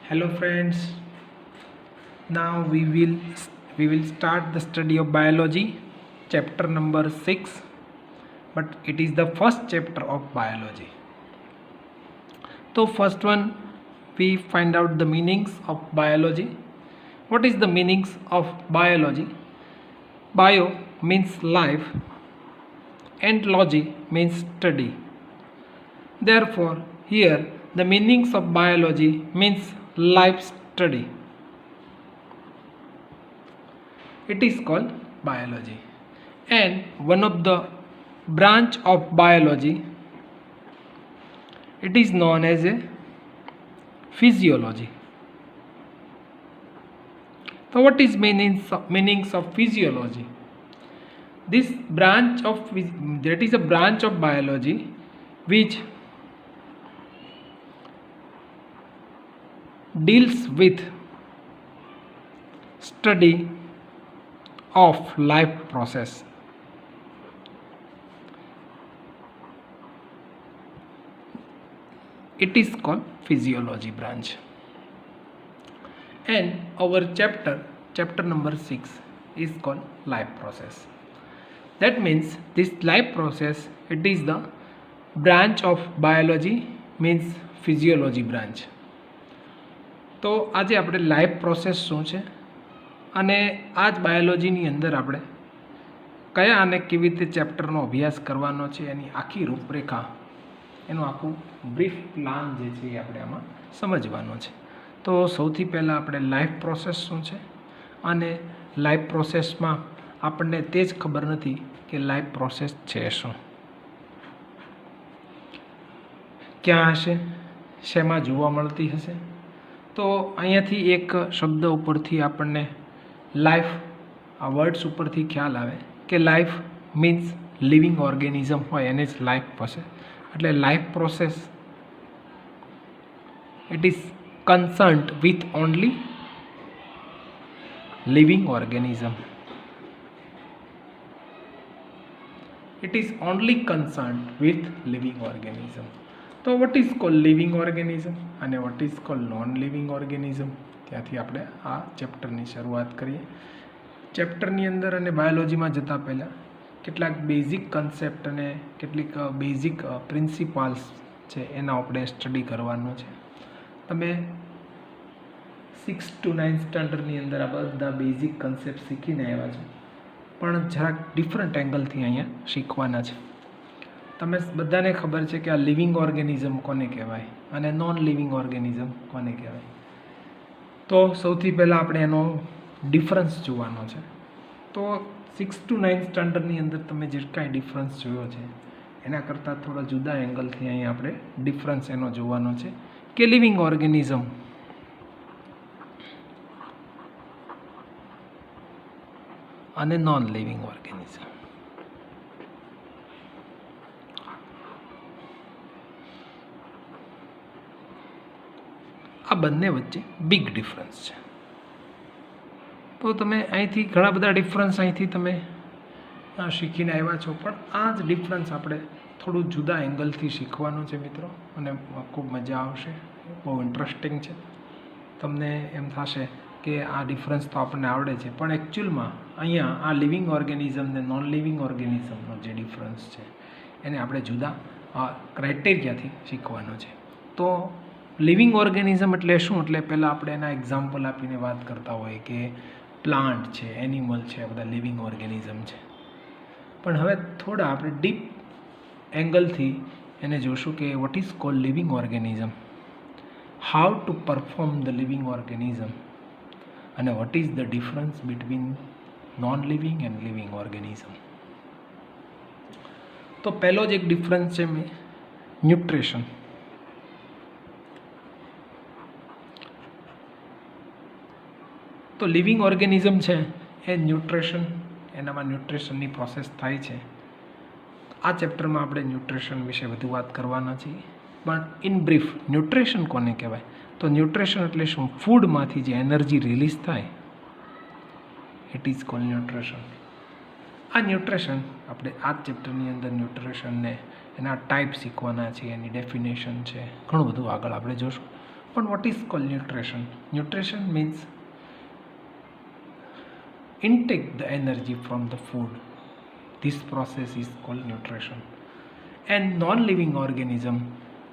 Hello friends. Now we will start the study of biology, chapter number 6, but it is the first chapter of biology. So first one, we find out the meanings of biology. What is the meanings of biology? Bio means life and logy means study. Therefore, here the meanings of biology means life study. It is called biology, and one of the branch of biology, it is known as a physiology. So what is meanings of physiology? This branch of that is a branch of biology which deals with study of life process. It is called physiology branch. And our chapter number 6 is called life process. That means this life process, it is the branch of biology means physiology branch. તો આજે આપણે life process શું છે અને આ જ બાયોલોજીની અંદર આપણે કયા અને કેવી રીતે ચેપ્ટરનો અભ્યાસ કરવાનો છે એની આખી રૂપરેખા, એનું આખું બ્રીફ પ્લાન જે છે એ આપણે આમાં સમજવાનો છે. તો સૌથી પહેલાં આપણે લાઈફ પ્રોસેસ શું છે અને લાઈફ પ્રોસેસમાં આપણને તે જ ખબર નથી કે લાઈફ પ્રોસેસ છે શું, ક્યાં હશે, શેમાં જોવા મળતી હશે. તો અહીંયાથી એક શબ્દ ઉપરથી આપણને લાઈફ, આ વર્ડ્સ ઉપરથી ખ્યાલ આવે કે લાઈફ મીન્સ લિવિંગ ઓર્ગેનિઝમ હોય એને જ લાઈફ પ્રોસેસ. એટલે life process it is concerned with only living organism. It is only concerned with living organism. તો what is called living organism અને what is called non living organism, ત્યાંથી આપણે આ ચેપ્ટરની શરૂઆત કરીએ. ચેપ્ટરની અંદર અને બાયોલોજીમાં જતાં પહેલાં કેટલાક બેઝિક કન્સેપ્ટ અને કેટલીક બેઝિક પ્રિન્સિપાલ્સ છે એના આપણે સ્ટડી કરવાનો છે. તમે 6 to 9 સ્ટાન્ડર્ડની અંદર આ બધા બેઝિક કન્સેપ્ટ શીખીને આવ્યા છો, પણ જરાક ડિફરન્ટ એંગલથી અહીંયા શીખવાના છે. તમે બધાને ખબર છે કે આ લિવિંગ ઓર્ગેનિઝમ કોને કહેવાય અને નોન લિવિંગ ઓર્ગેનિઝમ કોને કહેવાય. તો સૌથી પહેલાં આપણે એનો ડિફરન્સ જોવાનો છે. તો 6 to 9 સ્ટાન્ડર્ડની અંદર તમે જે કાંઈ ડિફરન્સ જોયો છે એના કરતાં થોડા જુદા એંગલથી અહીં આપણે ડિફરન્સ એનો જોવાનો છે કે લિવિંગ ઓર્ગેનિઝમ અને નોન લિવિંગ ઓર્ગેનિઝમ. આ બંને વચ્ચે બિગ ડિફરન્સ છે. તો તમે અહીંથી ઘણા બધા ડિફરન્સ અહીંથી તમે શીખીને આવ્યા છો, પણ આ જ ડિફરન્સ આપણે થોડું જુદા એંગલથી શીખવાનું છે મિત્રો, અને ખૂબ મજા આવશે, બહુ ઇન્ટરેસ્ટિંગ છે. તમને એમ થશે કે આ ડિફરન્સ તો આપણને આવડે છે, પણ એકચ્યુઅલમાં અહીંયા આ લિવિંગ ઓર્ગેનિઝમ ને નોન લિવિંગ ઓર્ગેનિઝમનો જે ડિફરન્સ છે એને આપણે જુદા ક્રાઇટેરિયાથી શીખવાનો છે. તો લિવિંગ ઓર્ગેનિઝમ એટલે શું, એટલે પહેલાં આપણે એના એક્ઝામ્પલ આપીને વાત કરતા હોય કે પ્લાન્ટ છે, એનિમલ છે, આ બધા લિવિંગ ઓર્ગેનિઝમ છે. પણ હવે થોડા આપણે ડીપ એંગલથી એને જોશું કે what is called living organism, how to perform the living organism, અને what is the difference between non living and living organism. તો પહેલો જ એક ડિફરન્સ છે ન્યુટ્રિશન. તો લિવિંગ ઓર્ગેનિઝમ છે એ ન્યુટ્રિશન, એનામાં ન્યુટ્રિશનની પ્રોસેસ થાય છે. આ ચેપ્ટરમાં આપણે ન્યુટ્રિશન વિશે વધુ વાત કરવાના છીએ, પણ ઇન બ્રીફ ન્યુટ્રિશન કોને કહેવાય? તો ન્યુટ્રિશન એટલે શું? ફૂડમાંથી જે એનર્જી રિલીઝ થાય ઇટ ઇઝ કોલ્ડ ન્યુટ્રિશન. આ ન્યુટ્રિશન આપણે આ જ ચેપ્ટરની અંદર ન્યુટ્રિશનને એના ટાઈપ શીખવાના છે, એની ડેફિનેશન છે, ઘણું બધું આગળ આપણે જોશું. But what is called nutrition? Nutrition means intake the energy from the food. This process is called nutrition. And non-living organism,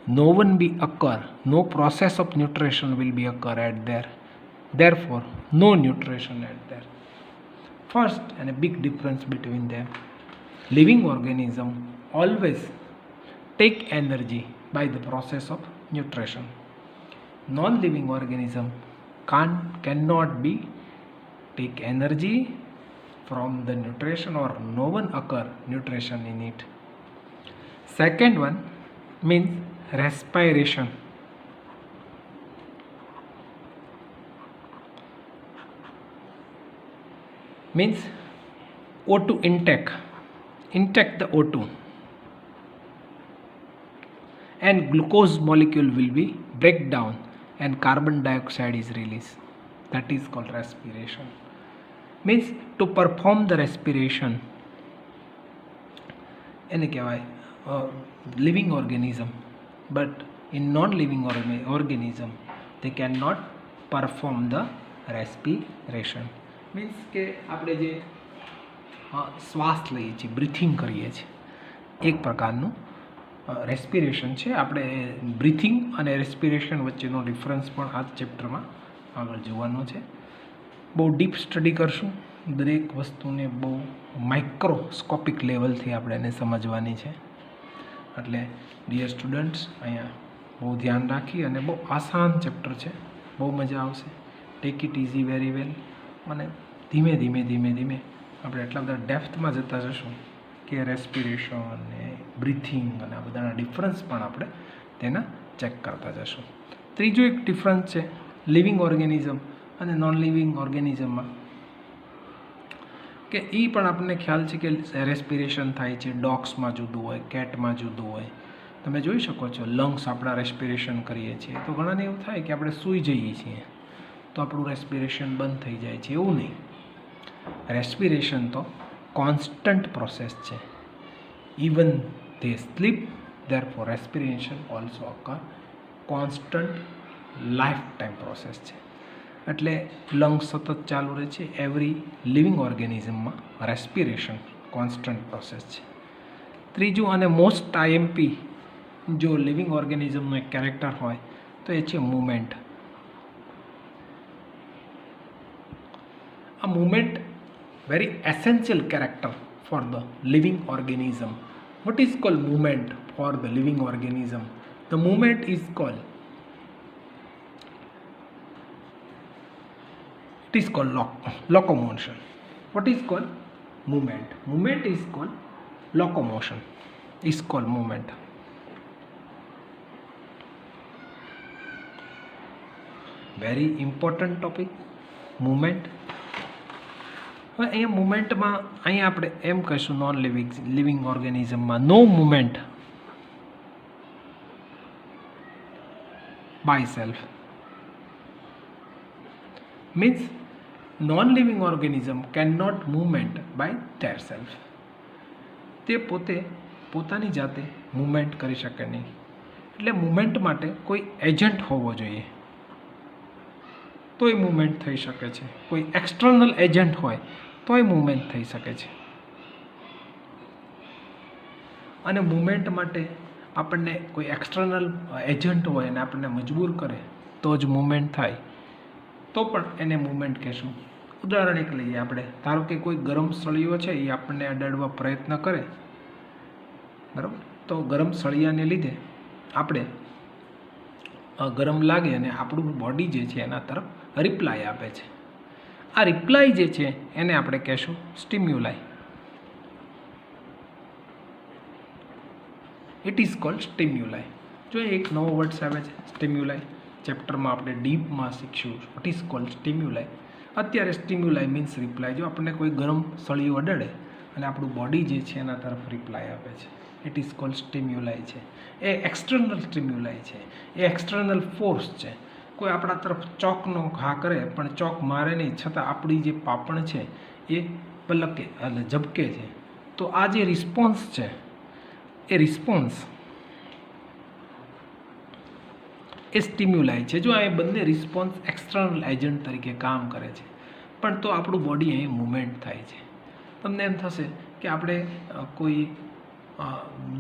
no one be occur, no process of nutrition will be occur at there. Therefore, no nutrition at there. First, and a big difference between them. Living organism always take energy by the process of nutrition. Non-living organism cannot be take energy from the nutrition, or no one occur nutrition in it. Second one means respiration. Means O2 intake the O2, and glucose molecule will be break down and carbon dioxide is released. That is called respiration. Means to perform the respiration, એને કહેવાય living organism, but in non-living organism they cannot perform the respiration. Means કે આપણે જે શ્વાસ લઈએ છીએ, breathing કરીએ છીએ, એક પ્રકારનું રેસ્પિરેશન છે. આપણે બ્રીથિંગ અને રેસ્પિરેશન વચ્ચેનો ડિફરન્સ પણ આ ચેપ્ટરમાં આગળ જોવાનો છે. બહુ ડીપ સ્ટડી કરશું, દરેક વસ્તુને બહુ માઇક્રોસ્કોપિક લેવલથી આપણે એને સમજવાની છે. એટલે ડિયર સ્ટુડન્ટ્સ, અહીંયા બહુ ધ્યાન રાખી, અને બહુ આસાન ચેપ્ટર છે, બહુ મજા આવશે. Take it easy very well. અને ધીમે ધીમે આપણે એટલા બધા ડેપ્થમાં જતા જશું કે રેસ્પિરેશન અને બ્રીથિંગ અને આ બધાના ડિફરન્સ પણ આપણે તેના ચેક કરતા જશું. ત્રીજો એક ડિફરન્સ છે લિવિંગ ઓર્ગેનિઝમ અને નોન લિવિંગ ઓર્ગેનિઝમમાં, કે એ પણ આપણને ખ્યાલ છે કે રેસ્પિરેશન થાય છે. ડોગ્સમાં જુદું હોય, કેટમાં જુદું હોય. તમે જોઈ શકો છો લંગ્સ આપણા રેસ્પિરેશન કરીએ છીએ તો ઘણાને એવું થાય કે આપણે સૂઈ જઈએ છીએ તો આપણું રેસ્પિરેશન બંધ થઈ જાય છે. એવું નહીં, રેસ્પિરેશન તો કોન્સ્ટન્ટ પ્રોસેસ છે. Even they sleep, therefore respiration also occur. Constant life time process છે. એટલે લંગ્સ સતત ચાલુ રહે છે. એવરી લિવિંગ ઓર્ગેનિઝમમાં રેસ્પિરેશન કોન્સ્ટન્ટ પ્રોસેસ છે. ત્રીજું અને મોસ્ટ આઈએમપી જો લિવિંગ ઓર્ગેનિઝમનો એક કેરેક્ટર હોય તો એ છે movement. A movement, very essential character for the living organism. What is called movement for the living organism? The movement is called, it is called locomotion. What is called movement? Movement is called locomotion. Is called movement. Very important topic, movement. હવે અહીંયા મુમેન્ટમાં અહીંયા આપણે એમ કહીશું non living ઓર્ગેનિઝમમાં no movement by self. Means non living organism can not movement by their self. તે પોતાની જાતે મુવમેન્ટ કરી શકે નહીં. એટલે મુવમેન્ટ માટે કોઈ એજન્ટ હોવો જોઈએ તો એ મૂવમેન્ટ થઈ શકે છે. કોઈ એક્સટર્નલ એજન્ટ હોય તો એ મૂવમેન્ટ થઈ શકે છે. અને મૂવમેન્ટ માટે આપણને કોઈ એક્સટર્નલ એજન્ટ હોય અને આપણને મજબૂર કરે તો જ મૂવમેન્ટ થાય, તો પણ એને મૂવમેન્ટ કહેશું. ઉદાહરણ એક લઈએ આપણે. ધારો કે કોઈ ગરમ સળિયો છે એ આપણને અડાડવા પ્રયત્ન કરે, બરાબર, તો ગરમ સળિયાને લીધે આપણે ગરમ લાગે અને આપણું બોડી જે છે એના તરફ રિપ્લાય આપે છે. આ રિપ્લાય જે છે એને આપણે કહેશું stimuli. It is called stimuli. જો એક નવો વર્ડ્સ આવે છે સ્ટિમ્યુલાય, ચેપ્ટરમાં આપણે ડીપમાં શીખશું વોટ ઇઝ કોલ્ડ સ્ટિમ્યુલાય. અત્યારે સ્ટિમ્યુલાય મીન્સ રિપ્લાય. જો આપણને કોઈ ગરમ સળિયું અડાડે અને આપણું બોડી જે છે એના તરફ રિપ્લાય આપે છે, ઇટ ઇઝ કોલ્ડ સ્ટિમ્યુલાય છે. એ એક્સટર્નલ સ્ટિમ્યુલાય છે, એ એક્સટર્નલ ફોર્સ છે. કોઈ આપણા તરફ ચોકનો ઘા કરે પણ ચોક મારે નહીં, છતાં આપણી જે પાપણ છે એ પલકે એટલે ઝબકે છે. તો આ જે રિસ્પોન્સ છે એ રિસ્પોન્સ એ સ્ટિમ્યુલાય છે. જો આ બંને રિસ્પોન્સ એક્સટર્નલ એજન્ટ તરીકે કામ કરે છે, પણ તો આપણું બોડી અહીં મુવમેન્ટ થાય છે. તમને એમ થશે કે આપણે કોઈ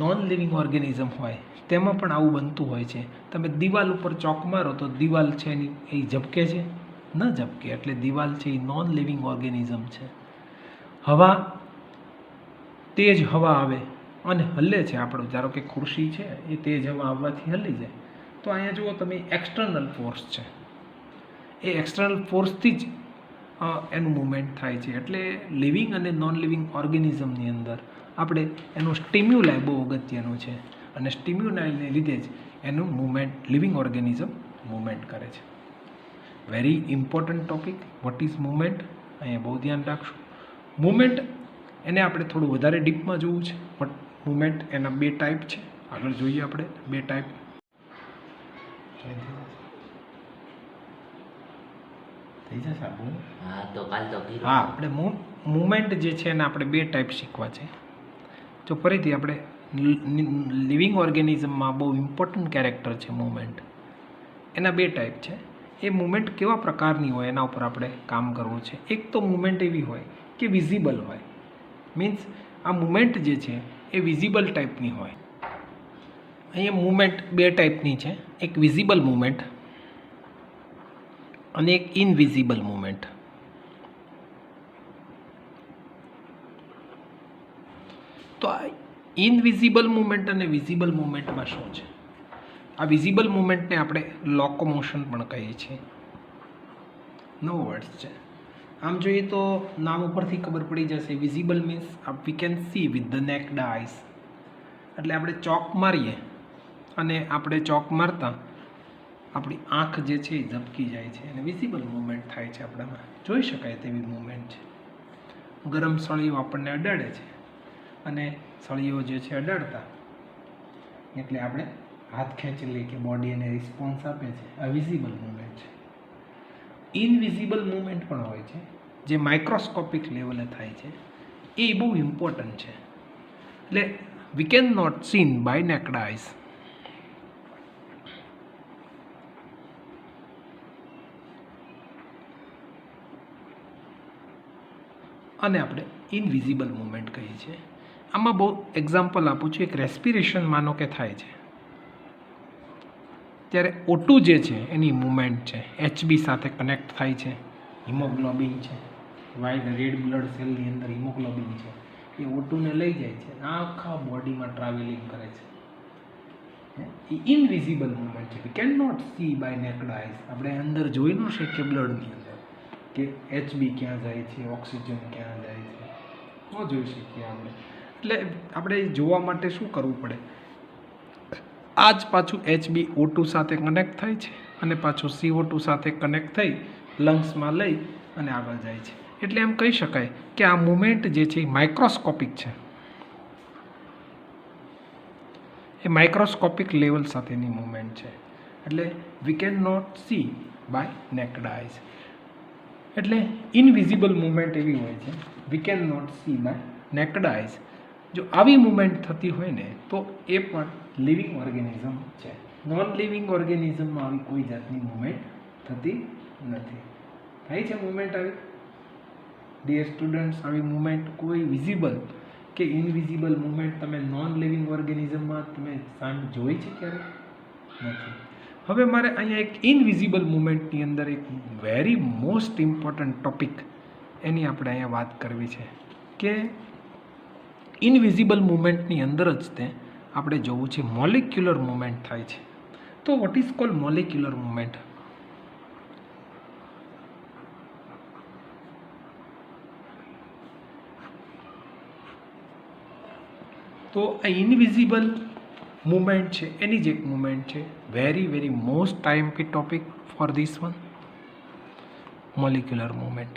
નોન લિવિંગ ઓર્ગેનિઝમ હોય તેમાં પણ આવું બનતું હોય છે. તમે દિવાલ ઉપર ચોક મારો તો દિવાલ છે એની એ ઝબકે છે? ન ઝબકે. એટલે દિવાલ છે એ નોન લિવિંગ ઓર્ગેનિઝમ છે. હવા, તેજ હવા આવે અને હલે છે આપણું, ધારો કે ખુરશી છે એ તેજ હવા આવવાથી હલી જાય. તો અહીંયા જુઓ તમે, એક્સટર્નલ ફોર્સ છે, એ એક્સટર્નલ ફોર્સથી જ એનું મૂવમેન્ટ થાય છે. એટલે લિવિંગ અને નોન લિવિંગ ઓર્ગેનિઝમની અંદર આપણે એનું સ્ટિમ્યુલાય બહુ અગત્યનું છે, અને સ્ટિમ્યુલાયને લીધે જ એનું મૂવમેન્ટ, લિવિંગ ઓર્ગેનિઝમ મૂવમેન્ટ કરે છે. Very important topic, what is movement, અહીંયા બહુ ધ્યાન રાખશું. મૂવમેન્ટ એને આપણે થોડું વધારે ડીપમાં જોવું છે. બટ મૂવમેન્ટ એના બે ટાઈપ છે. આગળ જોઈએ આપણે બે ટાઈપ. હા, આપણે મૂવમેન્ટ જે છે એને આપણે બે ટાઈપ શીખવા છે. તો ફરીથી આપણે લિવિંગ ઓર્ગેનિઝમમાં બહુ ઇમ્પોર્ટન્ટ કેરેક્ટર છે મૂવમેન્ટ. એના બે ટાઈપ છે. એ મૂવમેન્ટ કેવા પ્રકારની હોય એના ઉપર આપણે કામ કરવું છે. એક તો મૂવમેન્ટ એવી હોય કે વિઝિબલ હોય, મીન્સ આ મૂવમેન્ટ જે છે એ વિઝિબલ ટાઈપની હોય. અહીંયા મૂવમેન્ટ બે ટાઈપની છે, એક વિઝિબલ મૂવમેન્ટ અને એક ઇનવિઝિબલ મૂવમેન્ટ. તો આ ઇનવિઝિબલ મૂવમેન્ટ અને વિઝિબલ મૂવમેન્ટમાં શું છે? આ વિઝિબલ મૂવમેન્ટને આપણે લોકોમોશન પણ કહીએ છીએ. નવો વર્ડ્સ છે. આમ જોઈએ તો નામ ઉપરથી ખબર પડી જશે, visible means we can see with the naked eyes. એટલે આપણે ચોક મારીએ અને આપણે ચોક મારતા આપણી આંખ જે છે એ ઝબકી જાય છે, અને વિઝિબલ મૂવમેન્ટ થાય છે, આપણામાં જોઈ શકાય તેવી મૂવમેન્ટ છે. ગરમ સળીઓ આપણને અડાડે છે અને સળીઓ જે છે અડાડતા એટલે આપણે હાથ ખેંચી લઈએ કે બોડી એને રિસ્પોન્સ આપે છે. આ વિઝિબલ મૂવમેન્ટ છે. ઇનવિઝિબલ મૂવમેન્ટ પણ હોય છે, જે માઇક્રોસ્કોપિક લેવલે થાય છે. એ બહુ ઇમ્પોર્ટન્ટ છે. એટલે we can not seen by naked eyes. અને આપણે ઇનવિઝિબલ મૂવમેન્ટ કહીએ છીએ. આમાં બહુ એક્ઝામ્પલ આપું છું. એક રેસ્પિરેશન માનો કે થાય છે ત્યારે O2 જે છે એની મૂવમેન્ટ છે, HB સાથે કનેક્ટ થાય છે. હિમોગ્લોબિન છે, વાઇટ રેડ બ્લડ સેલની અંદર હિમોગ્લોબિન છે, એ O2 ને લઈ જાય છે, આખા બોડીમાં ટ્રાવેલિંગ કરે છે. એ ઇનવિઝિબલ મૂવમેન્ટ છે. We can not see by naked eyes. આપણે અંદર જોઈ ન શકીએ બ્લડની અંદર કે HB ક્યાં જાય છે, ઓક્સિજન ક્યાં જાય છે, ન જોઈ શકીએ આપણે. એટલે આપણે જોવા માટે શું કરવું પડે? આ જ પાછું HB O2 સાથે કનેક્ટ થાય છે અને પાછું CO2 સાથે કનેક્ટ થઈ લંગ્સમાં લઈ અને આગળ જાય છે. એટલે એમ કહી શકાય કે આ મૂવમેન્ટ જે છે એ માઇક્રોસ્કોપિક છે. એ માઇક્રોસ્કોપિક લેવલ સાથેની મૂવમેન્ટ છે. એટલે we can not see by naked eyes. એટલે ઇનવિઝિબલ મૂવમેન્ટ એવી હોય છે, we can not see by naked eyes. જો આવી મૂવમેન્ટ થતી હોય ને તો એ પણ લિવિંગ ઓર્ગેનિઝમ છે. નોન લિવિંગ ઓર્ગેનિઝમમાં આવી કોઈ જાતની મૂવમેન્ટ થતી નથી. થાય છે મૂવમેન્ટ આવી? ડિયર સ્ટુડન્ટ્સ, આવી મૂવમેન્ટ કોઈ વિઝિબલ કે ઇનવિઝિબલ મૂવમેન્ટ તમે નોન લિવિંગ ઓર્ગેનિઝમમાં તમે જોઈ છે ક્યારે? નથી. હવે મારે અહીંયા એક ઇનવિઝિબલ મૂવમેન્ટની અંદર એક વેરી મોસ્ટ ઇમ્પોર્ટન્ટ ટોપિક એની આપણે અહીંયા વાત કરવી છે કે ઇનવિઝિબલ મૂવમેન્ટની અંદર જ તે આપણે જોવું છે મોલિક્યુલર મૂવમેન્ટ થાય છે. તો what is cold molecular movement? તો આ ઇનવિઝિબલ મૂવમેન્ટ છે એની જ એક મૂવમેન્ટ છે. વેરી મોસ્ટ ટાઈમ્પી topic for this one, molecular movement.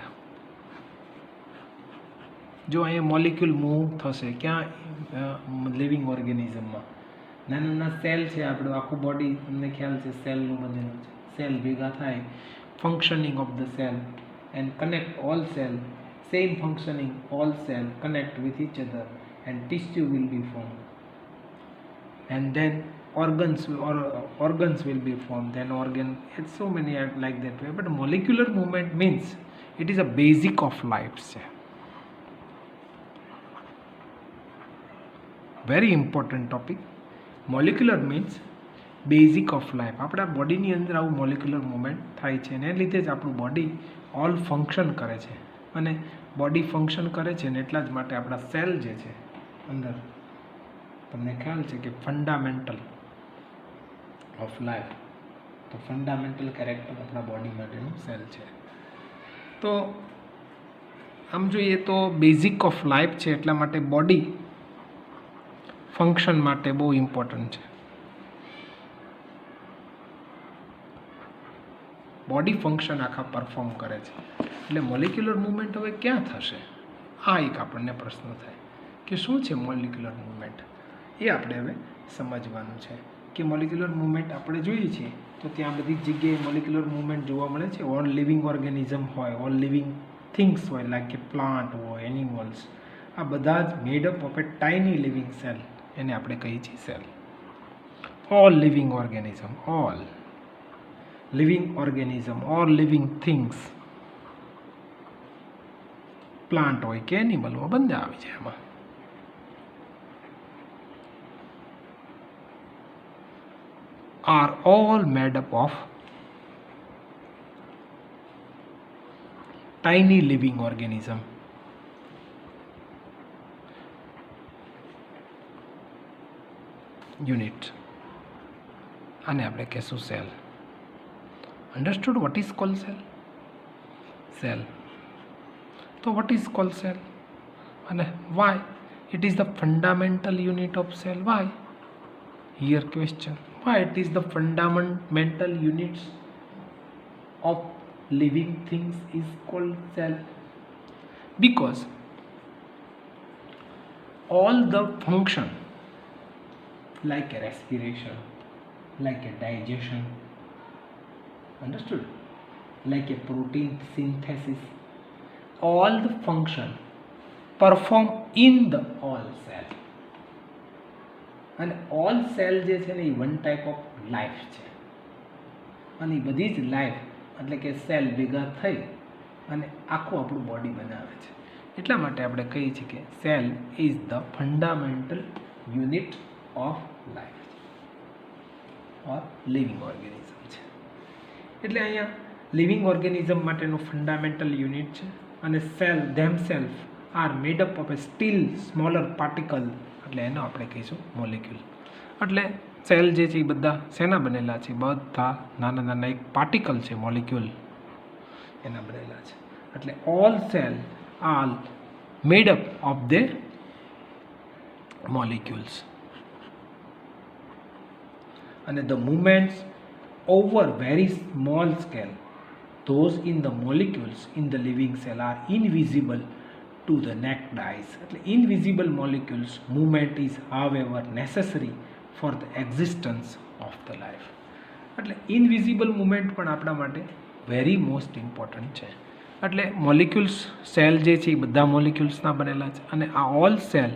જો અહીંયા મોલિક્યુલ મૂવ થશે ક્યાં? લિવિંગ ઓર્ગેનિઝમમાં નાના સેલ છે, આપણું આખું બોડી તમને ખ્યાલ છે સેલનું બનેલું છે. સેલ ભેગા થાય, functioning of the cell and connect all cell, same functioning all cell connect with each other and tissue will be formed, and then organs will be formed, then organ, it's so many are like that way. But molecular movement means it is a basic of life છે. Very important topic. Molecular means basic of life. આપણા બોડીની અંદર આવું molecular movement થાય છે અને એ લીધે જ આપણું બોડી ઓલ ફંક્શન કરે છે. અને બોડી ફંક્શન કરે છે ને એટલા જ માટે આપણા સેલ જે છે અંદર, તમને ખ્યાલ છે કે ફંડામેન્ટલ ઓફ લાઈફ, તો ફંડામેન્ટલ કેરેક્ટર આપણા બોડી માટેનું સેલ છે. તો આમ જોઈએ તો બેઝિક ઓફ લાઈફ છે એટલા માટે બોડી ફંક્શન માટે બહુ ઇમ્પોર્ટન્ટ છે. બોડી ફંક્શન આખા પરફોર્મ કરે છે. એટલે મોલિક્યુલર મૂવમેન્ટ હવે ક્યાં થશે, આ એક આપણને પ્રશ્ન થાય કે શું છે મોલિક્યુલર મૂવમેન્ટ. એ આપણે હવે સમજવાનું છે કે મોલિક્યુલર મૂવમેન્ટ આપણે જોઈએ છીએ તો ત્યાં બધી જગ્યાએ મોલિક્યુલર મૂવમેન્ટ જોવા મળે છે. ઓલ લિવિંગ ઓર્ગેનિઝમ હોય, ઓલ લિવિંગ થિંગ્સ હોય, લાઈક કે પ્લાન્ટ હોય, એનિમલ્સ, આ બધા જ મેડ up of A tiny living cell, એને આપણે કહીએ છીએ cell. All living organism, all living organism or living things, plant હોય કે એનિમલ હોય, બંને આવી જાય એમાં. are all made up of tiny living organism. unit, આને આપણે કહેશું cell. Understood what is called cell? Cell. So what is called cell? And why? It is the fundamental unit of cell. Why? Here question. Why it is the fundamental units of living things is called cell? Because all the function, like a respiration, like a digestion, understood, like a protein synthesis, all the function perform in the all cell. And all cell જે છે ને એ one type of life છે. અને એ બધી જ life એટલે કે cell ભેગા થઈ અને આખું આપણું બોડી બનાવે છે. એટલા માટે આપણે કહીએ છીએ કે cell is the fundamental unit of life or living organism છે. એટલે અહીંયા લિવિંગ ઓર્ગેનિઝમ માટેનું ફંડામેન્ટલ યુનિટ છે. અને cell themselves are made up of a still smaller particle, એટલે એનો આપણે કહીશું મોલિક્યુલ. એટલે સેલ જે છે એ બધા શેના બનેલા છે, બધા નાના નાના એક પાર્ટિકલ છે, મોલિક્યુલ એના બનેલા છે. એટલે all cell are made up of the molecules. અને the movements over very small scale, those in the molecules in the living cell are invisible to the naked eyes. એટલે invisible molecules movement is however necessary for the existence of the life. એટલે invisible movement પણ આપણા માટે very most important છે. એટલે molecules cell જે છે એ બધા મોલિક્યુલ્સના બનેલા છે. અને આ all cell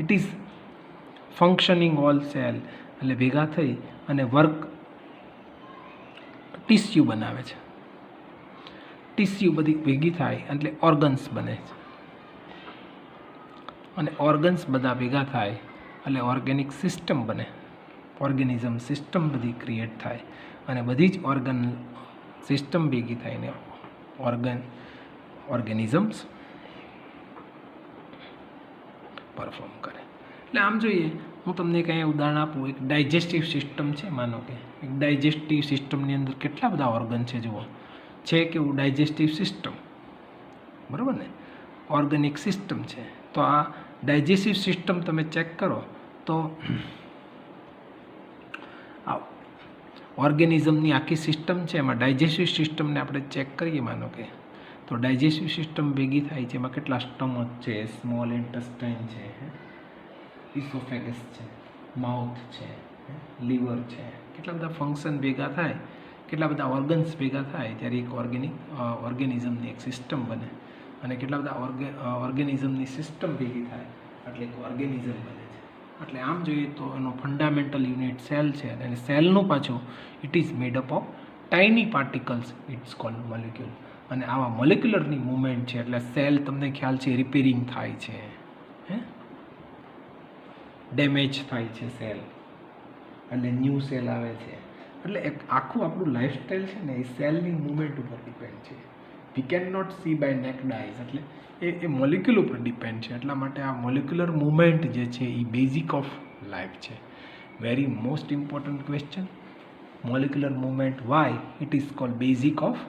it is functioning all cell, એટલે ભેગા થઈ અને વર્ક ટીસ્યુ બનાવે છે. ટીસ્યુ બધી ભેગી થાય એટલે ઓર્ગન્સ બને છે. અને ઓર્ગન્સ બધા ભેગા થાય એટલે ઓર્ગેનિક સિસ્ટમ બને, ઓર્ગેનિઝમ સિસ્ટમ બધી ક્રિએટ થાય. અને બધી જ ઓર્ગન સિસ્ટમ ભેગી થઈને ઓર્ગેનિઝમ્સ પરફોર્મ કરે. એટલે આમ જોઈએ, હું તમને કંઈ ઉદાહરણ આપું. એક ડાયજેસ્ટિવ સિસ્ટમ છે. માનો કે એક ડાયજેસ્ટિવ સિસ્ટમની અંદર કેટલા બધા ઓર્ગન છે. જુઓ, છે કેવું ડાયજેસ્ટિવ સિસ્ટમ, બરાબર ને, ઓર્ગેનિક સિસ્ટમ છે. તો આ ડાયજેસ્ટિવ સિસ્ટમ તમે ચેક કરો તો આ ઓર્ગેનિઝમની આખી સિસ્ટમ છે. એમાં ડાયજેસ્ટિવ સિસ્ટમને આપણે ચેક કરીએ. માનો કે તો ડાયજેસ્ટિવ સિસ્ટમ ભેગી થાય છે. એમાં કેટલા સ્ટમક છે, સ્મોલ ઇન્ટેસ્ટાઇન છે, ઇસોફેગસ છે, માઉથ છે, લીવર છે. કેટલા બધા ફંક્શન ભેગા થાય, કેટલા બધા ઓર્ગન્સ ભેગા થાય ત્યારે એક ઓર્ગેનિઝમની એક સિસ્ટમ બને. અને કેટલા બધા ઓર્ગેનિઝમની સિસ્ટમ ભેગી થાય એટલે એક ઓર્ગેનિઝમ બને છે. એટલે આમ જોઈએ તો એનો ફંડામેન્ટલ યુનિટ સેલ છે અને સેલનું પાછું it is made up of tiny particles, it's called molecule. અને આવા મોલિક્યુલરની મૂવમેન્ટ છે એટલે સેલ તમને ખ્યાલ છે રિપેરિંગ થાય છે, હે ડેમેજ થાય છે સેલ એટલે ન્યૂ સેલ આવે છે. એટલે એક આખું આપણું લાઈફસ્ટાઈલ છે ને એ સેલની મૂવમેન્ટ ઉપર ડિપેન્ડ છે. We can not see by naked eyes, એટલે એ મોલિક્યુલ ઉપર ડિપેન્ડ છે. એટલા માટે આ મોલિક્યુલર મૂવમેન્ટ જે છે એ બેઝિક ઓફ લાઈફ છે. Very most important question, molecular movement Y it is cold basic of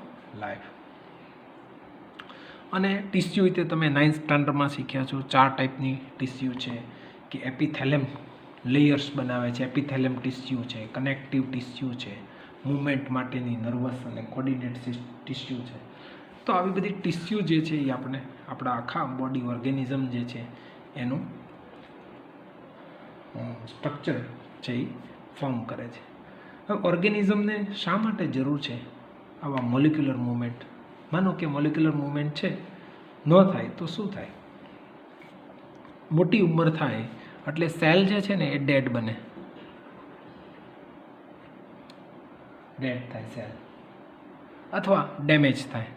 life. અને ટિશ્યુ તે તમે 9th સ્ટાન્ડર્ડમાં શીખ્યા છો. 4 ટાઈપની ટિશ્યુ છે કે એપિથેલેમ લેયર્સ બનાવે છે, એપિથેલેમ ટિશ્યુ છે, કનેક્ટિવ ટિશ્યુ છે, મૂવમેન્ટ માટેની નર્વસ અને કોર્ડિનેટ ટિશ્યુ છે. તો આવી બધી ટિશ્યુ જે છે એ આપણે આપણા આખા બોડી ઓર્ગેનિઝમ જે છે એનું સ્ટ્રક્ચર છે એ ફોર્મ કરે છે. હવે ઓર્ગેનિઝમને શા માટે જરૂર છે આવા મોલિક્યુલર મૂવમેન્ટ? માનો કે મોલિક્યુલર મૂવમેન્ટ છે ન થાય તો શું થાય? મોટી ઉંમર થાય એટલે સેલ જે છે ને એ ડેડ બને, ડેડ થાય સેલ, અથવા ડેમેજ થાય.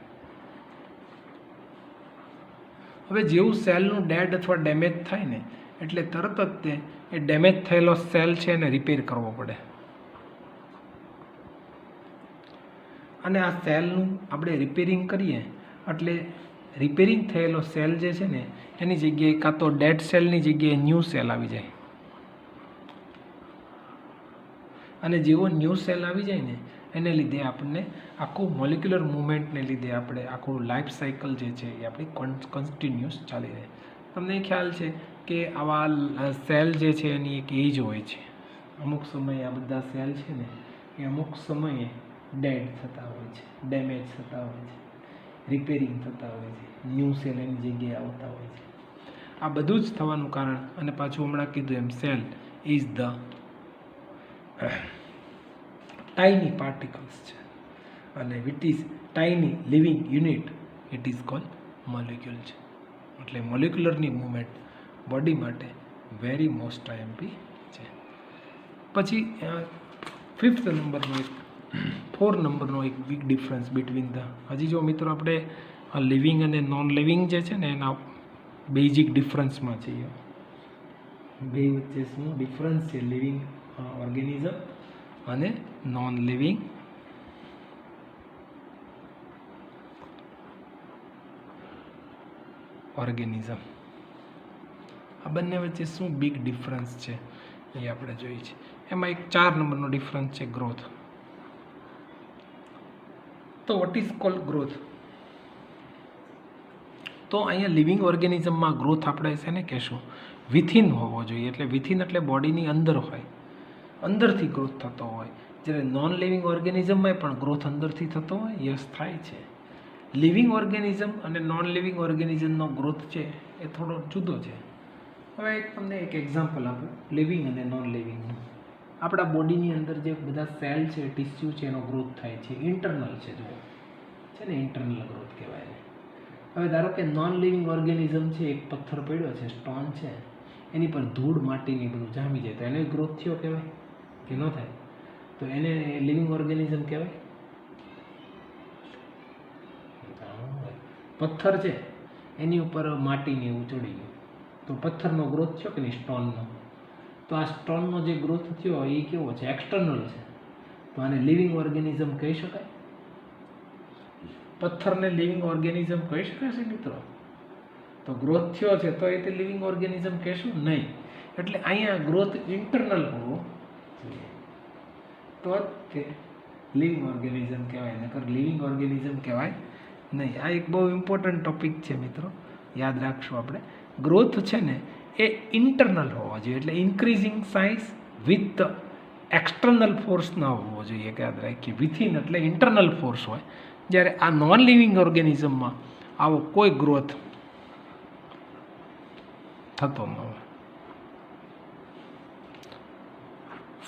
હવે જેવું સેલનું ડેડ અથવા ડેમેજ થાય ને એટલે તરત જ તે એ ડેમેજ થયેલો સેલ છે એને રિપેર કરવો પડે. અને આ સેલનું આપણે રિપેરિંગ કરીએ એટલે રિપેરિંગ થયેલો સેલ જે છે ને એની જગ્યાએ કાં તો ડેડ સેલની જગ્યાએ ન્યૂ સેલ આવી જાય. અને જેવો ન્યૂ સેલ આવી જાય ને એને લીધે આપણને આખું મોલિક્યુલર મૂવમેન્ટને લીધે આપણે આખું લાઈફ સાયકલ જે છે એ આપણી કન્ટિન્યુઅસ ચાલી રહે. તમને ખ્યાલ છે કે આવા સેલ જે છે એની એક એજ હોય છે. અમુક સમયે આ બધા સેલ છે ને એ અમુક સમયે ડેડ થતા હોય છે, ડેમેજ થતા હોય છે, રિપેરિંગ થતા હોય છે, ન્યૂ સેલ એની જગ્યાએ આવતા હોય છે. આ બધું જ થવાનું કારણ, અને પાછું હમણાં કીધું એમ cell is the tiny particles છે અને it is tiny living unit, it is called molecule છે. એટલે મોલિક્યુલરની મૂવમેન્ટ બોડી માટે વેરી મોસ્ટ આઈએમપી છે. પછી 5th નંબરનો એક 4 નંબરનો એક બિગ ડિફરન્સ બિટવીન ધ, હજી જો મિત્રો આપણે લિવિંગ અને નોન લિવિંગ જે છે ને એના બેઝિક ડિફરન્સમાં છીએ. બે વચ્ચે શું ડિફરન્સ છે લિવિંગ ઓર્ગેનિઝમ અને નોન લિવિંગ ઓર્ગેનિઝમ, આ બંને વચ્ચે શું બિગ ડિફરન્સ છે એ આપણે જોઈએ છે. એમાં એક 4 નંબરનો ડિફરન્સ છે ગ્રોથ. તો વોટ ઇઝ કોલ્ડ ગ્રોથ? તો અહીંયા લિવિંગ ઓર્ગેનિઝમમાં ગ્રોથ આપણે છે ને કહેશું વિથિન હોવો જોઈએ. એટલે વિથિન એટલે બોડીની અંદર હોય, અંદરથી ગ્રોથ થતો હોય. જ્યારે નોન લિવિંગ ઓર્ગેનિઝમમાં પણ ગ્રોથ અંદરથી થતો હોય, યસ થાય છે. લિવિંગ ઓર્ગેનિઝમ અને નોન લિવિંગ ઓર્ગેનિઝમનો ગ્રોથ છે એ થોડો જુદો છે. હવે તમને એક એક્ઝામ્પલ આપું લિવિંગ અને નોન લિવિંગનું. આપણા બોડીની અંદર જે બધા સેલ છે, ટિશ્યુ છે, એનો ગ્રોથ થાય છે, ઇન્ટરનલ છે, જો છે ને ઇન્ટરનલ ગ્રોથ કહેવાય. હવે ધારો કે નોન લિવિંગ ઓર્ગેનિઝમ છે, એક પથ્થર પડ્યો છે, સ્ટોન છે, એની પર ધૂળ માટીની બધું જામી જાય તો એને ગ્રોથ થયો કહેવાય કે ન થાય? તો એને લિવિંગ ઓર્ગેનિઝમ કહેવાય? પથ્થર છે એની ઉપર માટીને એવું ચડી ગયું તો પથ્થરનો ગ્રોથ થયો કે નહીં, સ્ટોનનો? તો આ સ્ટોનનો જે ગ્રોથ થયો એ કેવો છે? એક્સટર્નલ છે. તો આને લિવિંગ ઓર્ગેનિઝમ કહી શકાય? પથ્થરને લિવિંગ ઓર્ગેનિઝમ કહી શકાય છે મિત્રો? તો ગ્રોથ થયો છે તો એ તે લિવિંગ ઓર્ગેનિઝમ કહેશું નહીં. એટલે અહીંયા ગ્રોથ ઇન્ટરનલ હોવો જોઈએ તો જ તે લિવિંગ ઓર્ગેનિઝમ કહેવાય, નકર લિવિંગ ઓર્ગેનિઝમ કહેવાય નહીં. આ એક બહુ ઇમ્પોર્ટન્ટ ટોપિક છે મિત્રો, યાદ રાખશું આપણે. ગ્રોથ છે ને એ ઇન્ટરનલ હોવો જોઈએ, એટલે increasing size with external force ન હોવો જોઈએ. યાદ રાખીએ વિથિન એટલે ઇન્ટરનલ ફોર્સ હોય, જ્યારે આ નોન લિવિંગ ઓર્ગેનિઝમમાં આવો કોઈ ગ્રોથ થતો ન હોય.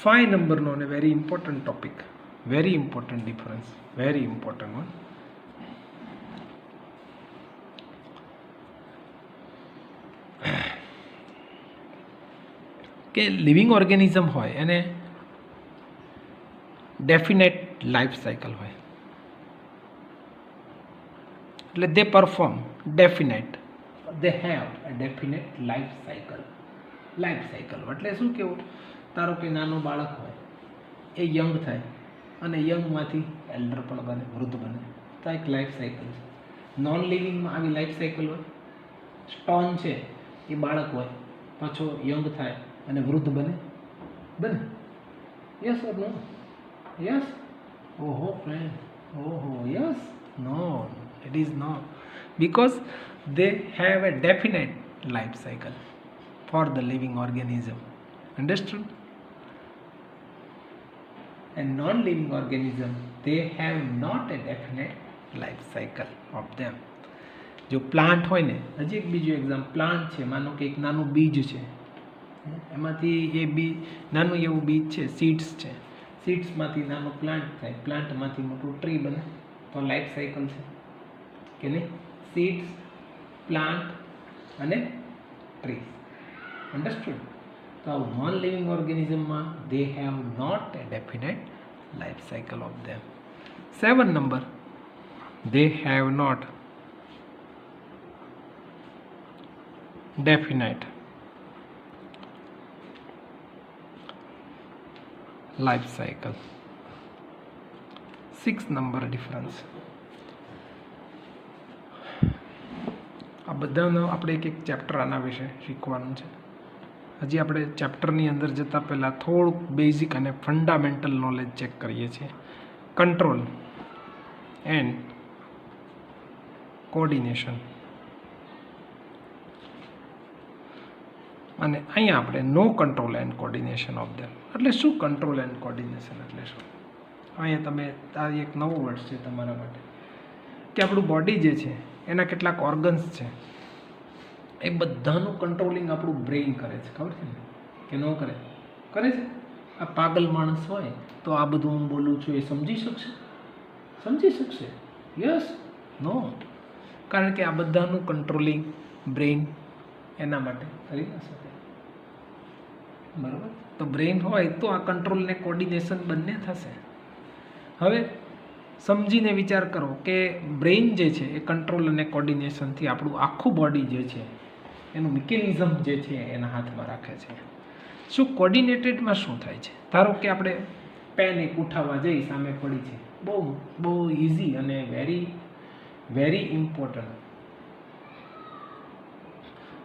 5 નંબરનો અને very important topic, very important difference, very important one. કે લિવિંગ ઓર્ગેનિઝમ હોય એને ડેફિનેટ લાઈફ સાયકલ હોય, એટલે they perform definite, they have a definite life cycle. Life cycle એટલે શું કેવું? ધારો કે નાનું બાળક હોય, એ યંગ થાય અને યંગમાંથી એલ્ડર પણ બને, વૃદ્ધ બને, તો એક લાઈફ સાયકલ છે. નોન લિવિંગમાં આવી લાઈફ સાયકલ હોય. સ્ટોન છે એ બાળક હોય, પાછો યંગ થાય અને વૃદ્ધ બને. Yes or no? યસ. ઓહો ફ્રેન્ડ, ઓહો yes. No, it is not, because they have a definite life cycle for the living organism. Understood? And non-living organism, they have not a definite life cycle of them. જો plant હોય ને, હજી એક બીજું example, plant છે, માનો કે એક નાનું બીજ છે, એમાંથી એ બી નાનું એવું બીજ છે, સીડ્સ છે, સીડ્સમાંથી નાનો પ્લાન્ટ થાય, પ્લાન્ટમાંથી મોટું ટ્રી બને, તો લાઈફ સાયકલ છે કે નહીં? સીડ્સ, પ્લાન્ટ અને ટ્રી. અન્ડરસ્ટુડ? તો આવું નોન લિવિંગ ઓર્ગેનિઝમમાં they have not a definite life cycle of them. 7 નંબર, they have not definite life cycle. 6 નંબર ડિફરન્સ. આ બધાનો આપણે એક ચેપ્ટર આના વિશે શીખવાનું છે. હજી આપણે ચેપ્ટરની અંદર જતાં પહેલાં થોડુંક બેઝિક અને ફંડામેન્ટલ નોલેજ ચેક કરીએ છીએ. Control and coordination. અને અહીંયા આપણે no control and coordination of them. એટલે શું કંટ્રોલ એન્ડ કોર્ડિનેશન એટલે શું? અહીંયા તમે આ એક નવો વર્ડ છે તમારા માટે, કે આપણું બોડી જે છે એના કેટલાક ઓર્ગન્સ છે, એ બધાનું કંટ્રોલિંગ આપણું બ્રેઇન કરે છે. ખબર છે ને કે ન કરે? કરે છે. આ પાગલ માણસ હોય તો આ બધું હું બોલું છું એ સમજી શકશે? યસ? નો. કારણ કે આ બધાનું કંટ્રોલિંગ બ્રેઇન એના માટે કરી ન શકે. બરાબર? તો બ્રેઇન હોય તો આ કંટ્રોલ ને કોર્ડિનેશન બંને થશે. હવે સમજીને વિચાર કરો કે બ્રેઇન જે છે એ કંટ્રોલ અને કોર્ડિનેશનથી આપણું આખું બોડી જે છે એનું મિકેનિઝમ જે છે એના હાથમાં રાખે છે. શું કોર્ડિનેટેડમાં શું થાય છે? ધારો કે આપણે પેન એક ઉઠાવવા જઈ, સામે પડી છે, બહુ ઇઝી અને વેરી ઇમ્પોર્ટન્ટ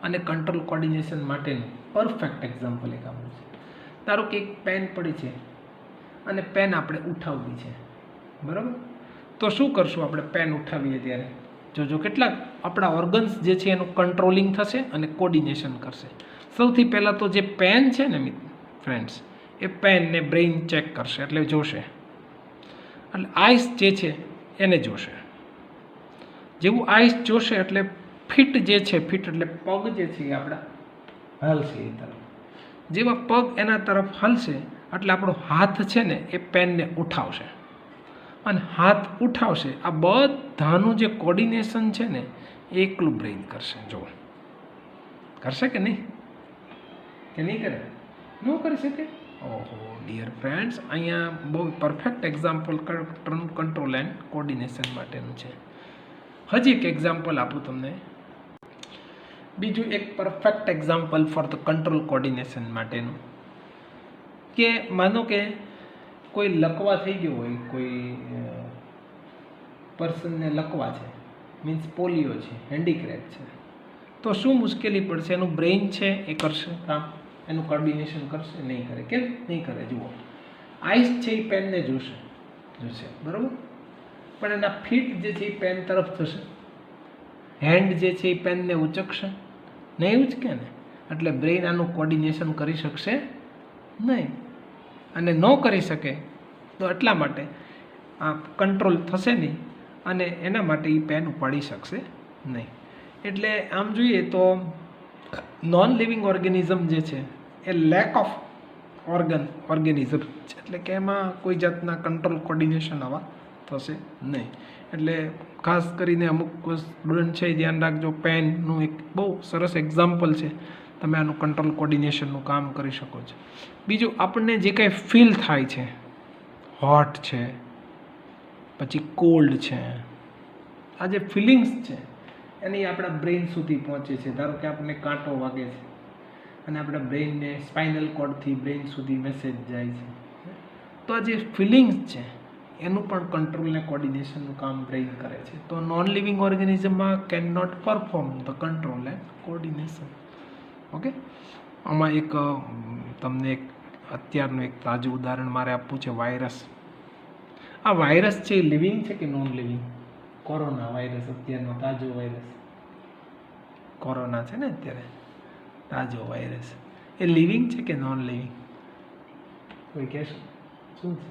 અને કંટ્રોલ કોર્ડિનેશન માટેનું પરફેક્ટ એક્ઝામ્પલ એક આપણું છે. ધારો કે એક પેન પડી છે અને પેન આપણે ઉઠાવવી છે, બરાબર? તો શું કરશું આપણે પેન ઉઠાવીએ ત્યારે? જોજો કેટલાક આપણા ઓર્ગન્સ જે છે એનું કંટ્રોલિંગ થશે અને કોર્ડિનેશન કરશે. સૌથી પહેલાં તો જે પેન છે ને ફ્રેન્ડ્સ, એ પેનને બ્રેઇન ચેક કરશે, એટલે જોશે, એટલે આઈસ જે છે એને જોશે. જેવું આઈસ જોશે એટલે ફીટ જે છે, ફીટ એટલે પગ જે છે એ આપણા હલશે એ તરફ. જેવા પગ એના તરફ હલશે એટલે આપણો હાથ છે ને એ પેનને ઉઠાવશે, અને હાથ ઉઠાવશે. આ બધાનું જે કોર્ડિનેશન છે ને એ એકલું બ્રેઇન કરશે. જો કરશે કે નહીં? કે નહીં કરે? ન કરી શકે? ઓહો ડિયર ફ્રેન્ડ્સ, અહીંયા બહુ perfect example control and coordination માટેનું છે. હજી એક એક્ઝામ્પલ આપું તમને, બીજું એક perfect example for the control coordination માટેનું, કે માનો કે કોઈ લકવા થઈ ગયો હોય, કોઈ પર્સનને લકવા છે, મીન્સ પોલિયો છે, હેન્ડીક્રેપ છે, તો શું મુશ્કેલી પડશે? એનું બ્રેઇન છે એ કરશે કામ, એનું કોર્ડિનેશન કરશે? નહીં કરે. કેમ નહીં કરે? જુઓ, આઈસ છે એ પેનને જોશે, બરાબર, પણ એના ફીટ જે છે એ પેન તરફ થશે, હેન્ડ જે છે એ પેનને ઉચકશે નહીં, ઉચકે ને? એટલે બ્રેઇન આનું કોર્ડિનેશન કરી શકશે નહીં, અને ન કરી શકે તો એટલા માટે આ કંટ્રોલ થશે નહીં, અને એના માટે એ પેન ઉપાડી શકશે નહીં. એટલે આમ જોઈએ તો નોન લિવિંગ ઓર્ગેનિઝમ જે છે એ લેક ઓફ ઓર્ગેનિઝમ છે, એટલે કે એમાં કોઈ જાતના કંટ્રોલ કોર્ડિનેશન આવા થશે નહીં. એટલે ખાસ કરીને અમુક સ્ટુડન્ટ છે એ ધ્યાન રાખજો. પેનનું એક બહુ સરસ એક્ઝામ્પલ છે, તમે આનું કંટ્રોલ કોર્ડિનેશનનું કામ કરી શકો છો. બીજું આપણને જે કંઈ ફીલ થાય છે, હોટ છે, પછી કોલ્ડ છે, આ જે ફિલિંગ્સ છે એની આપણા બ્રેઇન સુધી પહોંચે છે. ધારો કે આપણને કાંટો વાગે છે અને આપણા બ્રેઇનને સ્પાઇનલ કોર્ડથી બ્રેઇન સુધી મેસેજ જાય છે, તો આ જે ફિલિંગ્સ છે એનું પણ કંટ્રોલ ને કોર્ડિનેશનનું કામ બ્રેઇન કરે છે. તો નોન લિવિંગ ઓર્ગેનિઝમમાં can not perform the control and coordination. Okay, આમાં એક તમને એક અત્યારનું એક તાજું ઉદાહરણ મારે આપવું છે, વાયરસ. આ વાયરસ છે એ લિવિંગ છે કે નોન લિવિંગ? કોરોના વાયરસ, અત્યારનો તાજો વાયરસ કોરોના છે ને, અત્યારે તાજો વાયરસ, એ લિવિંગ છે કે નોન લિવિંગ? કોઈ કહેશો શું છે?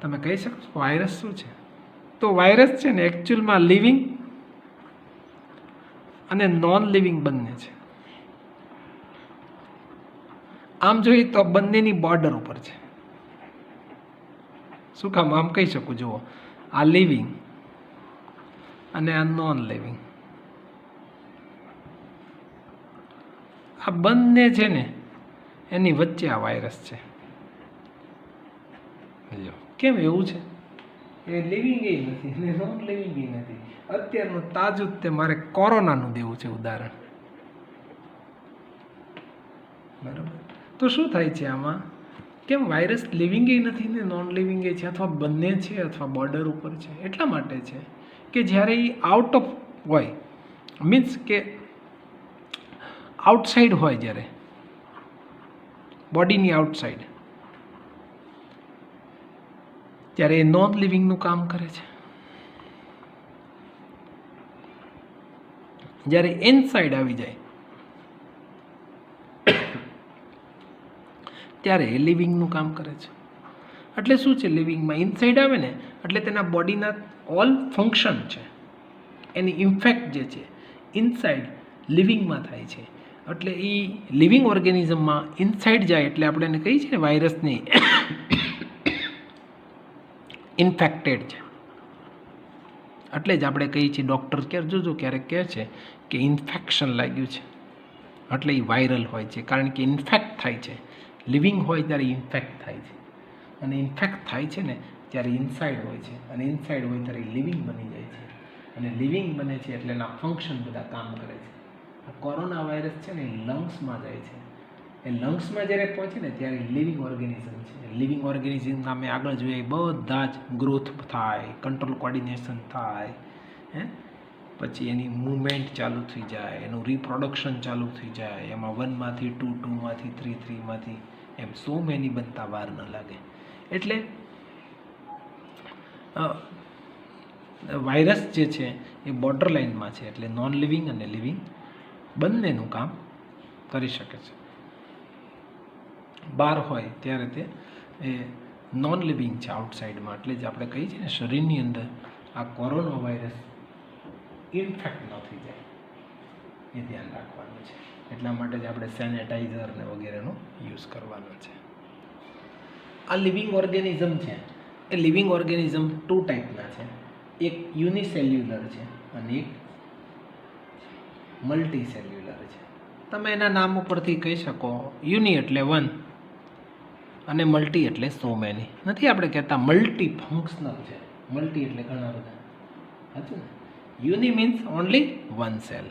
તમે કહી શકો વાયરસ શું છે? તો વાયરસ છે ને એકચ્યુઅલમાં લિવિંગ અને નોન લિવિંગ બંને છે. આમ જોઈએ તો બંનેની બોર્ડર ઉપર છે. શું કામ? આમ કહી શકું, જુઓ, આ લિવિંગ અને આ નોન લિવિંગ, આ બંને છે ને એની વચ્ચે આ વાયરસ છે. કેમ એવું છે? એ લિવિંગ એ નથી અને નોન લિવિંગ એ નથી. અત્યારનું તાજું તે મારે કોરોનાનું દેવું છે ઉદાહરણ. બરાબર? તો શું થાય છે આમાં? કેમ વાયરસ લિવિંગ એ નથી ને નોન લિવિંગ એ છે, અથવા બંને છે, અથવા બોર્ડર ઉપર છે? એટલા માટે છે કે જ્યારે એ આઉટ ઓફ હોય, મીન્સ કે આઉટસાઇડ હોય, જ્યારે બોડીની આઉટસાઇડ, ત્યારે એ નોન લિવિંગનું કામ કરે છે. જ્યારે ઇનસાઇડ આવી જાય ત્યારે એ લિવિંગનું કામ કરે છે. એટલે શું છે, લિવિંગમાં ઇનસાઇડ આવે ને એટલે તેના બોડીના ઓલ ફંક્શન છે એની ઇમ્ફેક્ટ જે છે ઇનસાઇડ લિવિંગમાં થાય છે. એટલે એ લિવિંગ ઓર્ગેનિઝમમાં ઇનસાઇડ જાય એટલે આપણે એને કહીએ છીએ ને વાયરસની ઇન્ફેક્ટેડ છે. એટલે જ આપણે કહીએ છીએ, ડૉક્ટર ક્યારેક કહે છે કે ઇન્ફેક્શન લાગ્યું છે, એટલે એ વાયરલ હોય છે, કારણ કે ઇન્ફેક્ટ થાય છે. લિવિંગ હોય ત્યારે ઇન્ફેક્ટ થાય છે, અને ઇન્ફેક્ટ થાય છે ને ત્યારે ઇનસાઇડ હોય છે, અને ઇનસાઇડ હોય ત્યારે લિવિંગ બની જાય છે, અને લિવિંગ બને છે એટલે એના ફંક્શન બધા કામ કરે છે. આ કોરોના વાયરસ છે ને એ લંગ્સમાં જાય છે. એ લંગ્સમાં જ્યારે પહોંચે ને ત્યારે લિવિંગ ઓર્ગેનિઝમ છે. લિવિંગ ઓર્ગેનિઝમ નામે આગળ જોઈએ બધા જ ગ્રોથ થાય, કંટ્રોલ કોર્ડિનેશન થાય, પછી એની મૂવમેન્ટ ચાલુ થઈ જાય, એનું રિપ્રોડક્શન ચાલુ થઈ જાય, એમાં 1માંથી 2, 2માંથી 3, 3માંથી એમ સો મેની બનતા વાર ન લાગે. એટલે વાયરસ જે છે એ બોર્ડર લાઇનમાં છે, એટલે નોન લિવિંગ અને લિવિંગ બંનેનું કામ કરી શકે છે. બહાર હોય ત્યારે તે એ નોન લિવિંગ છે આઉટસાઇડમાં. એટલે જ આપણે કહીએ છીએ ને શરીરની અંદર આ કોરોના વાયરસ ઇન્ફેક્ટ ન થઈ જાય એ ધ્યાન રાખવાનું છે. એટલા માટે જ આપણે સેનેટાઈઝર ને વગેરેનો યુઝ કરવાનો છે. આ લિવિંગ ઓર્ગેનિઝમ છે એ લિવિંગ ઓર્ગેનિઝમ 2 ટાઈપના છે. એક યુનિસેલ્યુલર છે અને એક મલ્ટીસેલ્યુલર છે. તમે એના નામ ઉપરથી કહી શકો, યુની એટલે 1 અને મલ્ટી એટલે સો મેની. નથી આપણે કહેતા મલ્ટી ફંક્શનલ છે, મલ્ટી એટલે ઘણા બધા, સાચું ને? યુની મીન્સ ઓનલી 1 સેલ.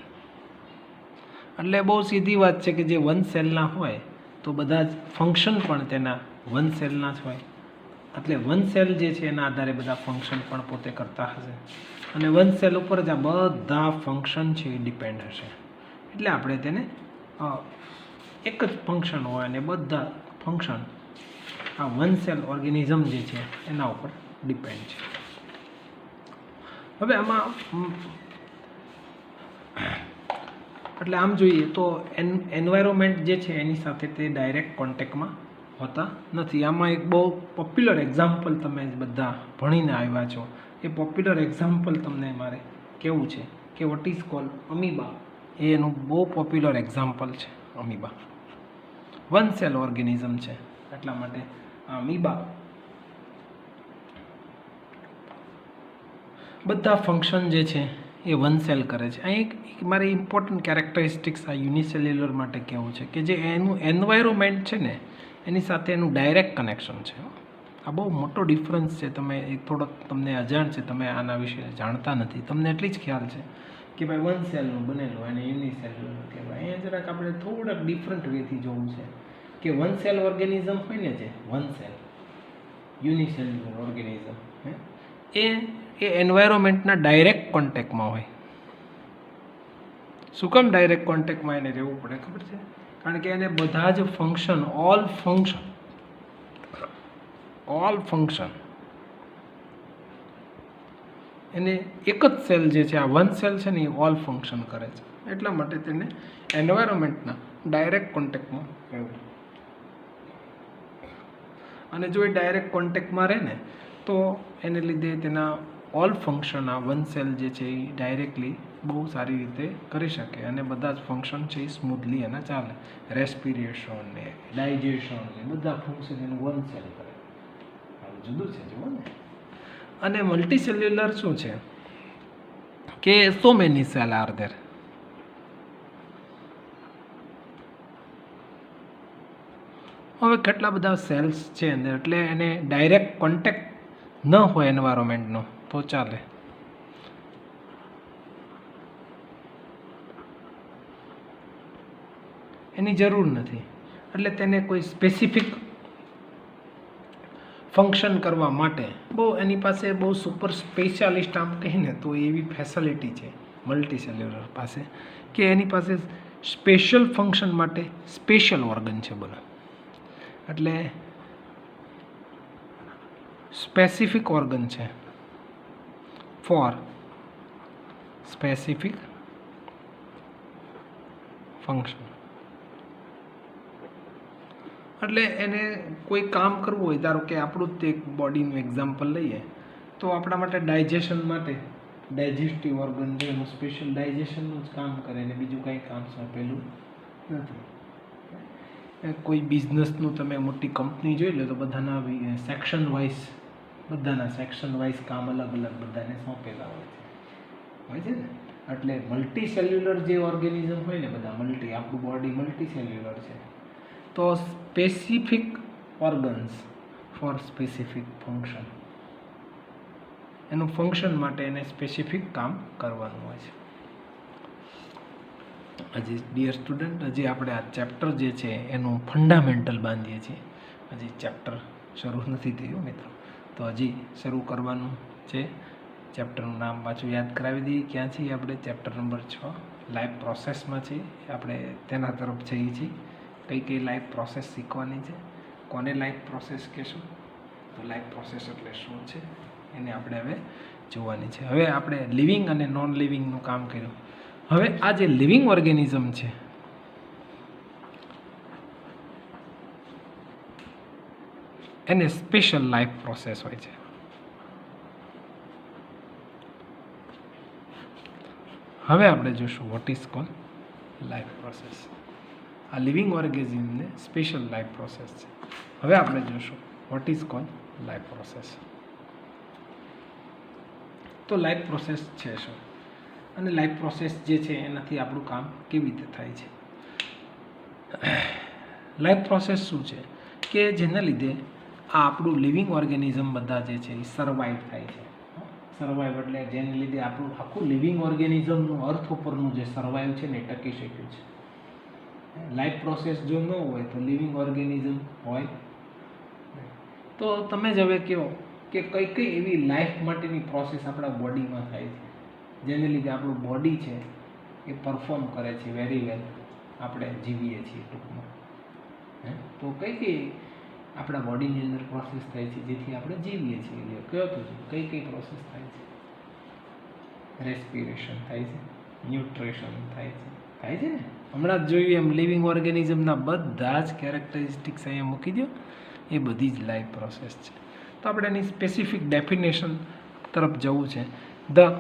એટલે બહુ સીધી વાત છે કે જે 1 સેલના હોય તો બધા જ ફંક્શન પણ તેના 1 સેલના જ હોય. એટલે 1 સેલ જે છે એના આધારે બધા ફંક્શન પણ પોતે કરતા હશે, અને 1 સેલ ઉપર જ આ બધા ફંક્શન છે એ ડિપેન્ડ હશે. એટલે આપણે તેને એક જ ફંક્શન હોય અને બધા ફંક્શન આ 1 સેલ ઓર્ગેનિઝમ જે છે એના ઉપર ડિપેન્ડ છે. હવે આમાં એટલે આમ જોઈએ તો એન્વાયરમેન્ટ જે છે એની સાથે તે ડાયરેક્ટ કોન્ટેક્ટમાં હોતા નથી. આમાં એક બહુ પોપ્યુલર એક્ઝામ્પલ તમે બધા ભણીને આવ્યા છો, એ પોપ્યુલર એક્ઝામ્પલ તમને મારે કેવું છે કે વોટ ઇઝ કોલ્ડ અમીબા. એ એનું બહુ પોપ્યુલર એક્ઝામ્પલ છે. અમીબા 1 સેલ ઓર્ગેનિઝમ છે, એટલા માટે અમીબા બધા ફંક્શન જે છે એ વન સેલ કરે છે. અહીં એક મારે ઇમ્પોર્ટન્ટ કેરેક્ટરિસ્ટિક્સ આ યુનિસેલ્યુલર માટે કહેવું છે કે જે એનું એન્વાયરોમેન્ટ છે ને એની સાથે એનું ડાયરેક્ટ કનેક્શન છે. આ બહુ મોટો ડિફરન્સ છે. તમે એક થોડોક તમને અજાણ છે, તમે આના વિશે જાણતા નથી, તમને એટલી જ ખ્યાલ છે કે ભાઈ વન સેલનું બનેલું અને યુનિસેલ્યુલર કહેવાય. અહીંયા જરાક આપણે થોડાક ડિફરન્ટ વેથી જોવું છે કે વન સેલ ઓર્ગેનિઝમ હોય ને, જે વન સેલ યુનિસેલ્યુલર ઓર્ગેનિઝમ એ એન્વાયરોમેન્ટના ડાયરેક્ટ કોન્ટેક્ટમાં હોય. શું કામ ડાયરેક્ટ કોન્ટેક્ટમાં એને રહેવું પડે ખબર છે? કારણ કે એને બધા જ ફંક્શન ઓલ ફંક્શન એને એક જ સેલ જે છે, આ વન સેલ છે ને એ ઓલ ફંક્શન કરે છે. એટલા માટે તેને એન્વાયરોમેન્ટના ડાયરેક્ટ કોન્ટેક્ટમાં રહેવું. અને જો એ ડાયરેક્ટ કોન્ટેક્ટમાં રહે ને તો એને લીધે તેના ઓલ ફંક્શન આ વન સેલ જે છે એ ડાયરેક્ટલી બહુ સારી રીતે કરી શકે અને બધા જ ફંક્શન છે એ સ્મૂથલી એના ચાલે. રેસ્પિરેશન ને ડાયજેશન ને બધા ફંક્શન એનું વન સેલ કરે. જુદું છે જુઓ ને. અને મલ્ટીસેલ્યુલર શું છે કે so many cell are there. હવે કેટલા બધા સેલ્સ છે અંદર, એટલે એને ડાયરેક્ટ કોન્ટેક્ટ ન હોય એન્વાયરોમેન્ટનો તો ચાલે. એની જરૂર નથી. એટલે તેને કોઈ સ્પેસિફિક ફંક્શન કરવા માટે બહુ એની પાસે બહુ સુપર સ્પેશિયાલિસ્ટ આમ કહીને તો એવી ફેસિલિટી છે મલ્ટીસેલ્યુલર પાસે કે એની પાસે સ્પેશિયલ ફંક્શન માટે સ્પેશિયલ ઓર્ગન છે. બોલો, એટલે સ્પેસિફિક ઓર્ગન છે ફોર સ્પેસિફિક ફંક્શન. એટલે એને કોઈ કામ કરવું હોય, ધારો કે આપણું જ એક બોડીનું એક્ઝામ્પલ લઈએ તો આપણા માટે ડાયજેશન માટે ડાયજેસ્ટિવ ઓર્ગન છે, એનું સ્પેશિયલ ડાયજેશનનું જ કામ કરે અને બીજું કંઈ કામ સોંપેલું નથી. કોઈ બિઝનેસનું તમે મોટી કંપની જોઈ લો તો બધાના સેક્શન વાઇઝ કામ અલગ અલગ બધાને સોંપેલા હોય છે ને. એટલે મલ્ટીસેલ્યુલર જે ઓર્ગેનિઝમ હોય ને, બધા આપણું બોડી મલ્ટીસેલ્યુલર છે તો specific organs for specific function, એનું ફંક્શન માટે એને સ્પેસિફિક કામ કરવાનું હોય છે. હજી ડિયર સ્ટુડન્ટ, હજી આપણે આ ચેપ્ટર જે છે એનું ફંડામેન્ટલ બાંધીએ છીએ. હજી ચેપ્ટર શરૂ નથી થયું મિત્રો, તો હજી શરૂ કરવાનું છે. ચેપ્ટરનું નામ પાછું યાદ કરાવી દઈએ. ક્યાં છીએ આપણે? ચેપ્ટર નંબર 6 લાઈફ પ્રોસેસમાં છીએ. આપણે તેના તરફ જઈએ છીએ. કઈ લાઈફ પ્રોસેસ શીખવાની છે. કોને લાઈફ પ્રોસેસ કહેશું? તો લાઈફ પ્રોસેસ એટલે શું છે એને આપણે હવે જોવાની છે. હવે આપણે લિવિંગ અને નોન લિવિંગનું કામ કર્યું. હવે આ જે લિવિંગ ઓર્ગેનિઝમ છે એને સ્પેશિયલ લાઈફ પ્રોસેસ હોય છે. હવે આપણે જોશું vote is cold life process. આ લિવિંગ ઓર્ગેનિઝમને સ્પેશિયલ લાઈફ પ્રોસેસ છે. હવે આપણે જોશું vote is cold life process. તો લાઈફ પ્રોસેસ છે શું, અને લાઈફ પ્રોસેસ જે છે એનાથી આપણું કામ કેવી રીતે થાય છે. લાઈફ પ્રોસેસ શું છે કે જેના લીધે આ આપણું લિવિંગ ઓર્ગેનિઝમ બધા જે છે એ સર્વાઈવ થાય છે. સર્વાઈવ એટલે જેને લીધે આપણું આખું લિવિંગ ઓર્ગેનિઝમનું અર્થ ઉપરનું જે સર્વાઈવ છે ને એ ટકી શક્યું છે. લાઈફ પ્રોસેસ જો ન હોય તો લિવિંગ ઓર્ગેનિઝમ હોય. તો તમે જ હવે કહો કે કઈ એવી લાઈફ માટેની પ્રોસેસ આપણા બોડીમાં થાય છે જેને લીધે આપણું બોડી છે એ પરફોર્મ કરે છે વેરી વેલ, આપણે જીવીએ છીએ ટૂંકમાં. તો કઈ આપણા બોડીની અંદર પ્રોસેસ થાય છે જેથી આપણે જીવીએ છીએ. કયો તો કઈ પ્રોસેસ થાય છે? રેસ્પિરેશન થાય છે, ન્યુટ્રિશન થાય છે ને. હમણાં જ જોયું એમ લિવિંગ ઓર્ગેનિઝમના બધા જ કેરેક્ટરિસ્ટિક્સ અહીંયા મૂકી દો, એ બધી જ લાઈફ પ્રોસેસ છે. તો આપણે એની સ્પેસિફિક ડેફિનેશન તરફ જવું છે. The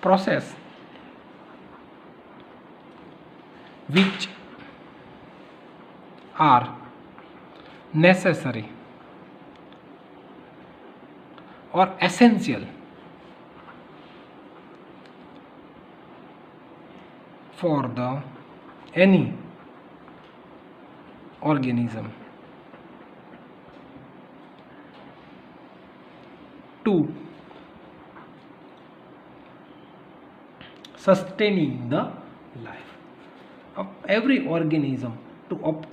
process which are necessary or essential for the any organism to sustaining the life of every organism to obtain